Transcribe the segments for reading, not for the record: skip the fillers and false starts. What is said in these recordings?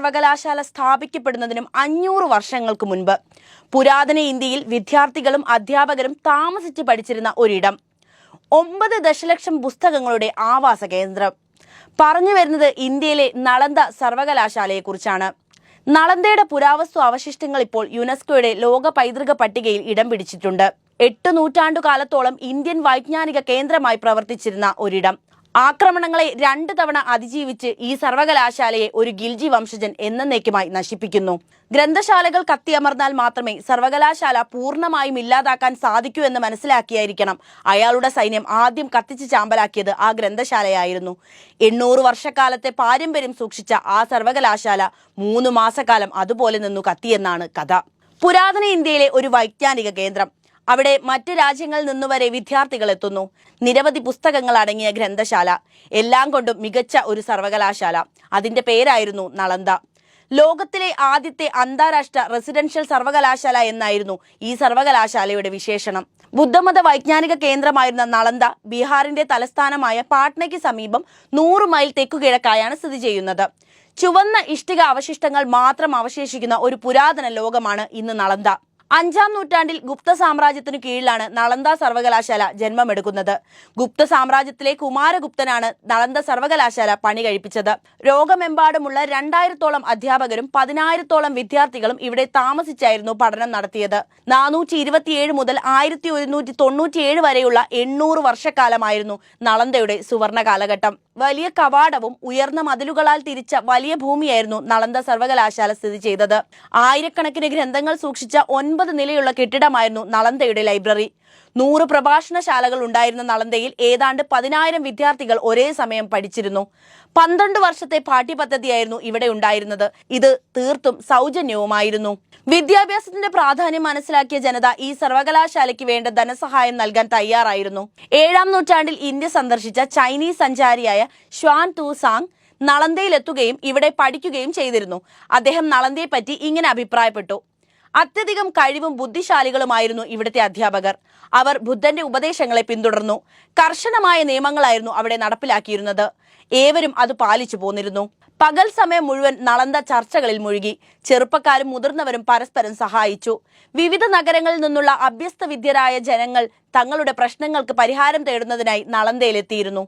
സർവകലാശാല സ്ഥാപിക്കപ്പെടുന്നതിനും 500 വർഷങ്ങൾക്ക് മുൻപ് പുരാതന ഇന്ത്യയിൽ വിദ്യാർത്ഥികളും അധ്യാപകരും താമസിച്ച് പഠിച്ചിരുന്ന ഒരിടം. 9 ദശലക്ഷം പുസ്തകങ്ങളുടെ ആവാസ കേന്ദ്രം. പറഞ്ഞു വരുന്നത് ഇന്ത്യയിലെ നളന്ദ സർവകലാശാലയെക്കുറിച്ചാണ്. നളന്ദയുടെ പുരാവസ്തു അവശിഷ്ടങ്ങൾ ഇപ്പോൾ യുനെസ്കോയുടെ ലോക പൈതൃക പട്ടികയിൽ ഇടം പിടിച്ചിട്ടുണ്ട്. 8 നൂറ്റാണ്ടുകാലത്തോളം ഇന്ത്യൻ വൈജ്ഞാനിക കേന്ദ്രമായി പ്രവർത്തിച്ചിരുന്ന ഒരിടം. ആക്രമണങ്ങളെ 2 തവണ അതിജീവിച്ച് ഈ സർവകലാശാലയെ ഒരു ഗിൽജി വംശജൻ എന്നേക്കുമായി നശിപ്പിക്കുന്നു. ഗ്രന്ഥശാലകൾ കത്തിയമർന്നാൽ മാത്രമേ സർവകലാശാല പൂർണ്ണമായും ഇല്ലാതാക്കാൻ സാധിക്കൂ എന്ന് മനസ്സിലാക്കിയായിരിക്കണം അയാളുടെ സൈന്യം ആദ്യം കത്തിച്ച് ചാമ്പലാക്കിയത് ആ ഗ്രന്ഥശാലയായിരുന്നു. 800 വർഷക്കാലത്തെ പാരമ്പര്യം സൂക്ഷിച്ച ആ സർവകലാശാല 3 മാസക്കാലം അതുപോലെ നിന്നു കത്തിയെന്നാണ് കഥ. പുരാതന ഇന്ത്യയിലെ ഒരു വൈജ്ഞാനിക കേന്ദ്രം. അവിടെ മറ്റ് രാജ്യങ്ങളിൽ നിന്നുവരെ വിദ്യാർത്ഥികൾ എത്തുന്നു. നിരവധി പുസ്തകങ്ങൾ അടങ്ങിയ ഗ്രന്ഥശാല. എല്ലാം കൊണ്ടും മികച്ച ഒരു സർവകലാശാല. അതിന്റെ പേരായിരുന്നു നളന്ദ. ലോകത്തിലെ ആദ്യത്തെ അന്താരാഷ്ട്ര റെസിഡൻഷ്യൽ സർവകലാശാല എന്നായിരുന്നു ഈ സർവകലാശാലയുടെ വിശേഷണം. ബുദ്ധമത വൈജ്ഞാനിക കേന്ദ്രമായിരുന്ന നളന്ദ ബീഹാറിന്റെ തലസ്ഥാനമായ പാട്നയ്ക്ക് സമീപം 100 മൈൽ തെക്കുകിഴക്കായാണ് സ്ഥിതി ചെയ്യുന്നത്. ചുവന്ന ഇഷ്ടിക അവശിഷ്ടങ്ങൾ മാത്രം അവശേഷിക്കുന്ന ഒരു പുരാതന ലോകമാണ് ഇന്ന് നളന്ദ. 5-ാം നൂറ്റാണ്ടിൽ ഗുപ്ത സാമ്രാജ്യത്തിനു കീഴിലാണ് നളന്ദ സർവകലാശാല ജന്മമെടുക്കുന്നത്. ഗുപ്ത സാമ്രാജ്യത്തിലെ കുമാരഗുപ്തനാണ് നളന്ദ സർവകലാശാല പണി കഴിപ്പിച്ചത്. ലോകമെമ്പാടുമുള്ള 2000-ഓളം അധ്യാപകരും 10,000-ഓളം വിദ്യാർത്ഥികളും ഇവിടെ താമസിച്ചായിരുന്നു പഠനം നടത്തിയത്. 427 മുതൽ 1197 വരെയുള്ള 800 വർഷക്കാലമായിരുന്നു നളന്ദയുടെ സുവർണ കാലഘട്ടം. വലിയ കവാടവും ഉയർന്ന മതിലുകളാൽ തിരിച്ച വലിയ ഭൂമിയായിരുന്നു നളന്ദ സർവകലാശാല സ്ഥിതി ചെയ്തത്. ആയിരക്കണക്കിന് ഗ്രന്ഥങ്ങൾ സൂക്ഷിച്ച 9 നിലയുള്ള കെട്ടിടമായിരുന്നു നളന്ദയുടെ ലൈബ്രറി. 100 പ്രഭാഷണശാലകൾ ഉണ്ടായിരുന്ന നളന്ദയിൽ ഏതാണ്ട് 10,000 വിദ്യാർത്ഥികൾ ഒരേ സമയം പഠിച്ചിരുന്നു. 12 വർഷത്തെ പാഠ്യപദ്ധതിയായിരുന്നു ഇവിടെ ഉണ്ടായിരുന്നത്. ഇത് തീർത്തും സൗജന്യവുമായിരുന്നു. വിദ്യാഭ്യാസത്തിന്റെ പ്രാധാന്യം മനസ്സിലാക്കിയ ജനത ഈ സർവകലാശാലയ്ക്ക് വേണ്ട ധനസഹായം നൽകാൻ തയ്യാറായിരുന്നു. 7-ാം നൂറ്റാണ്ടിൽ ഇന്ത്യ സന്ദർശിച്ച ചൈനീസ് സഞ്ചാരിയായ ഷ്വാൻ തുസാങ് നളന്ദയിലെത്തുകയും ഇവിടെ പഠിക്കുകയും ചെയ്തിരുന്നു. അദ്ദേഹം നളന്ദയെപ്പറ്റി ഇങ്ങനെ അഭിപ്രായപ്പെട്ടു: അത്യധികം കഴിവും ബുദ്ധിശാലികളുമായിരുന്നു ഇവിടുത്തെ അധ്യാപകർ. അവർ ബുദ്ധന്റെ ഉപദേശങ്ങളെ പിന്തുടർന്നു. കർശനമായ നിയമങ്ങളായിരുന്നു അവിടെ നടപ്പിലാക്കിയിരുന്നത്. ഏവരും അത് പാലിച്ചു പോന്നിരുന്നു. പകൽ സമയം മുഴുവൻ നളന്ദ ചർച്ചകളിൽ മുഴുകി. ചെറുപ്പക്കാരും മുതിർന്നവരും പരസ്പരം സഹായിച്ചു. വിവിധ നഗരങ്ങളിൽ നിന്നുള്ള അഭ്യസ്തവിദ്യരായ ജനങ്ങൾ തങ്ങളുടെ പ്രശ്നങ്ങൾക്ക് പരിഹാരം തേടുന്നതിനായി നളന്ദയിലെത്തിയിരുന്നു.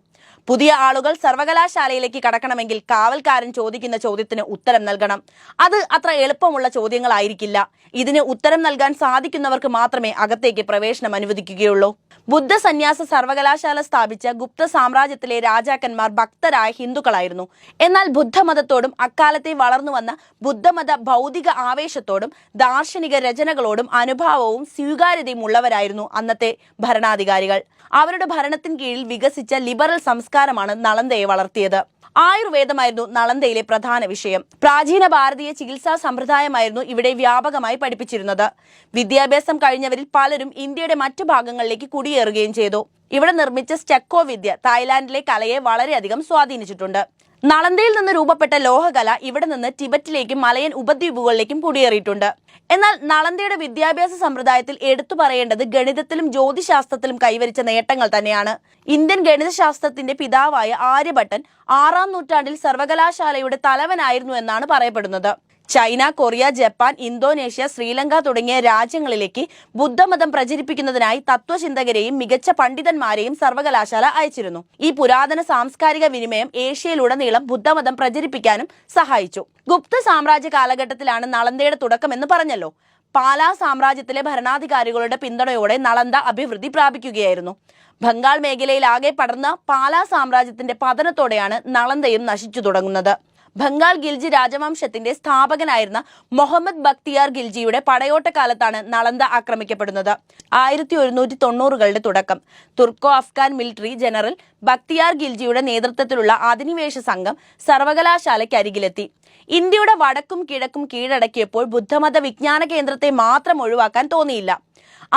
പുതിയ ആളുകൾ സർവകലാശാലയിലേക്ക് കടക്കണമെങ്കിൽ കാവൽക്കാരൻ ചോദിക്കുന്ന ചോദ്യത്തിന് ഉത്തരം നൽകണം. അത് അത്ര എളുപ്പമുള്ള ചോദ്യങ്ങളായിരിക്കില്ല. ഇതിന് ഉത്തരം നൽകാൻ സാധിക്കുന്നവർക്ക് മാത്രമേ അകത്തേക്ക് പ്രവേശനം അനുവദിക്കുകയുള്ളൂ. ബുദ്ധ സന്യാസ സർവകലാശാല സ്ഥാപിച്ച ഗുപ്ത സാമ്രാജ്യത്തിലെ രാജാക്കന്മാർ ഭക്തരായ ഹിന്ദുക്കളായിരുന്നു. എന്നാൽ ബുദ്ധമതത്തോടും അക്കാലത്തെ വളർന്നു വന്ന ബുദ്ധമത ഭൗതിക ആവേശത്തോടും ദാർശനിക രചനകളോടും അനുഭാവവും സ്വീകാര്യതയും ഉള്ളവരായിരുന്നു അന്നത്തെ ഭരണാധികാരികൾ. അവരുടെ ഭരണത്തിന് കീഴിൽ വികസിച്ച ലിബറൽ സംസ്കാരമാണ് നളന്ദയെ വളർത്തിയത്. ആയുർവേദമായിരുന്നു നളന്ദയിലെ പ്രധാന വിഷയം. പ്രാചീന ഭാരതീയ ചികിത്സാ സമ്പ്രദായമായിരുന്നു ഇവിടെ വ്യാപകമായി പഠിപ്പിച്ചിരുന്നത്. വിദ്യാഭ്യാസം കഴിഞ്ഞവരിൽ പലരും ഇന്ത്യയുടെ മറ്റു ഭാഗങ്ങളിലേക്ക് കുടിയേറുകയും ചെയ്തു. ഇവിടെ നിർമ്മിച്ച സ്റ്റെക്കോ വിദ്യ തായ്ലാന്റിലെ കലയെ വളരെയധികം സ്വാധീനിച്ചിട്ടുണ്ട്. നളന്ദയിൽ നിന്ന് രൂപപ്പെട്ട ലോഹകല ഇവിടെ നിന്ന് ടിബറ്റിലേക്കും മലയൻ ഉപദ്വീപുകളിലേക്കും കുടിയേറിയിട്ടുണ്ട്. എന്നാൽ നളന്ദയുടെ വിദ്യാഭ്യാസ സമ്പ്രദായത്തിൽ എടുത്തു പറയേണ്ടത് ഗണിതത്തിലും ജ്യോതിശാസ്ത്രത്തിലും കൈവരിച്ച നേട്ടങ്ങൾ തന്നെയാണ്. ഇന്ത്യൻ ഗണിതശാസ്ത്രത്തിന്റെ പിതാവായ ആര്യഭട്ടൻ 6-ാം നൂറ്റാണ്ടിൽ സർവകലാശാലയുടെ തലവനായിരുന്നു എന്നാണ് പറയപ്പെടുന്നത്. China, Korea, Japan, Indonesia, Sri Lanka തുടങ്ങിയ രാജ്യങ്ങളിലേക്ക് ബുദ്ധമതം പ്രചരിപ്പിക്കുന്നതിനായി തത്വചിന്തകരെയും മികച്ച പണ്ഡിതന്മാരെയും സർവകലാശാല അയച്ചിരുന്നു. ഈ പുരാതന സാംസ്കാരിക വിനിമയം ഏഷ്യയിലുടനീളം ബുദ്ധമതം പ്രചരിപ്പിക്കാനും സഹായിച്ചു. ഗുപ്ത സാമ്രാജ്യ കാലഘട്ടത്തിലാണ് നളന്ദയുടെ തുടക്കമെന്ന് പറഞ്ഞല്ലോ. പാലാ സാമ്രാജ്യത്തിലെ ഭരണാധികാരികളുടെ പിന്തുണയോടെ നളന്ദ അഭിവൃദ്ധി പ്രാപിക്കുകയായിരുന്നു. ബംഗാൾ മേഖലയിലാകെ പടർന്ന പാലാ സാമ്രാജ്യത്തിന്റെ പതനത്തോടെയാണ് നളന്ദയും നശിച്ചു തുടങ്ങുന്നത്. ബംഗാൾ ഗിൽജി രാജവംശത്തിന്റെ സ്ഥാപകനായിരുന്ന മുഹമ്മദ് ബക്തിയാർ ഗിൽജിയുടെ പടയോട്ടക്കാലത്താണ് നളന്ദ ആക്രമിക്കപ്പെടുന്നത്. 1190കളുടെ തുടക്കം. Turco Afghan military general Bakhtiyar ഗിൽജിയുടെ നേതൃത്വത്തിലുള്ള അധിനിവേശ സംഘം സർവകലാശാലയ്ക്ക് അരികിലെത്തി. ഇന്ത്യയുടെ വടക്കും കിഴക്കും കീഴടക്കിയപ്പോൾ ബുദ്ധമത വിജ്ഞാന കേന്ദ്രത്തെ മാത്രം ഒഴിവാക്കാൻ തോന്നിയില്ല.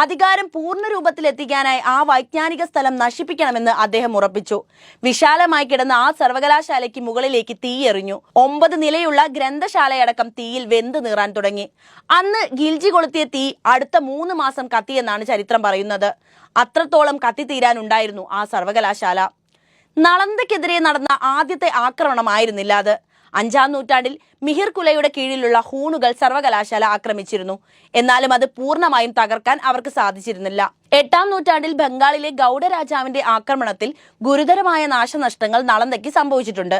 അധികാരം പൂർണ്ണ രൂപത്തിലെത്തിക്കാനായി ആ വൈജ്ഞാനിക സ്ഥലം നശിപ്പിക്കണമെന്ന് അദ്ദേഹം ഉറപ്പിച്ചു. വിശാലമായി കിടന്ന ആ സർവകലാശാലയ്ക്ക് മുകളിലേക്ക് തീയെറിഞ്ഞു. 9 നിലയുള്ള ഗ്രന്ഥശാലയടക്കം തീയിൽ വെന്ത് നീറാൻ തുടങ്ങി. അന്ന് ഗിൽജി കൊളുത്തിയ തീ അടുത്ത 3 മാസം കത്തിയെന്നാണ് ചരിത്രം പറയുന്നത്. അത്രത്തോളം കത്തിത്തീരാനുണ്ടായിരുന്നു ആ സർവകലാശാല. നളന്ദയ്ക്കെതിരെ നടന്ന ആദ്യത്തെ ആക്രമണമായിരുന്നില്ല അത്. 5-ാം നൂറ്റാണ്ടിൽ മിഹിർ കുലയുടെ കീഴിലുള്ള ഹൂണുകൾ സർവകലാശാല ആക്രമിച്ചിരുന്നു. എന്നാലും അത് പൂർണ്ണമായും തകർക്കാൻ അവർക്ക് സാധിച്ചിരുന്നില്ല. 8-ാം നൂറ്റാണ്ടിൽ ബംഗാളിലെ ഗൗഡ രാജാവിന്റെ ആക്രമണത്തിൽ ഗുരുതരമായ നാശനഷ്ടങ്ങൾ നളന്ദയ്ക്ക് സംഭവിച്ചിട്ടുണ്ട്.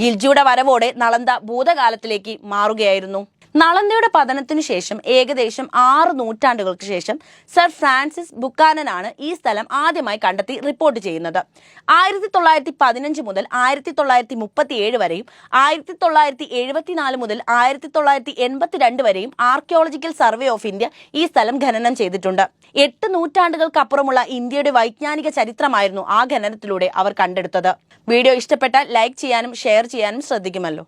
ഖിൽജിയുടെ വരവോടെ നളന്ദ ഭൂതകാലത്തിലേക്ക് മാറുകയായിരുന്നു. നളന്ദയുടെ പതനത്തിനു ശേഷം ഏകദേശം 6 നൂറ്റാണ്ടുകൾക്ക് ശേഷം സർ ഫ്രാൻസിസ് ബുക്കാനനാണ് ഈ സ്ഥലം ആദ്യമായി കണ്ടെത്തി റിപ്പോർട്ട് ചെയ്യുന്നത്. 1915 മുതൽ 1937 വരെയും 1974 മുതൽ 1982 വരെയും ആർക്കിയോളജിക്കൽ സർവേ ഓഫ് ഇന്ത്യ ഈ സ്ഥലം ഖനനം ചെയ്തിട്ടുണ്ട്. 8 നൂറ്റാണ്ടുകൾക്കപ്പുറമുള്ള ഇന്ത്യയുടെ വൈജ്ഞാനിക ചരിത്രമായിരുന്നു ആ ഖനനത്തിലൂടെ അവർ കണ്ടെടുത്തത്. വീഡിയോ ഇഷ്ടപ്പെട്ടാൽ ലൈക്ക് ചെയ്യാനും ഷെയർ ചെയ്യാനും ശ്രദ്ധിക്കുമല്ലോ.